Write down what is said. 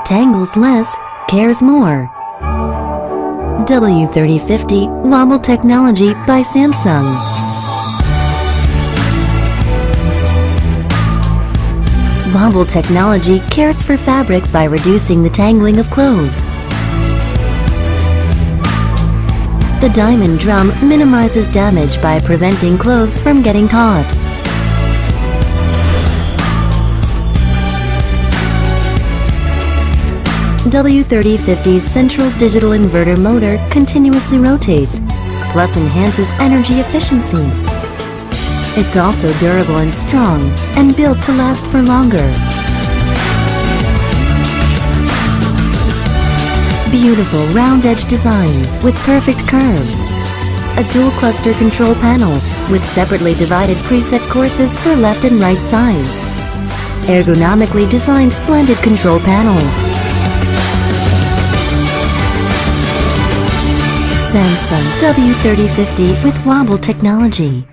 Tangles less, cares more. W3050 Wobble Technology by Samsung. Wobble technology cares for fabric by reducing the tangling of clothes. The diamond drum minimizes damage by preventing clothes from getting caught. W3050's central digital inverter motor continuously rotates, plus enhances energy efficiency. It's also durable and strong, and built to last for longer. Beautiful round-edge design with perfect curves. A dual-cluster control panel with separately divided preset courses for left and right sides. Ergonomically designed slanted control panel. Samsung W3050 with Wobble technology.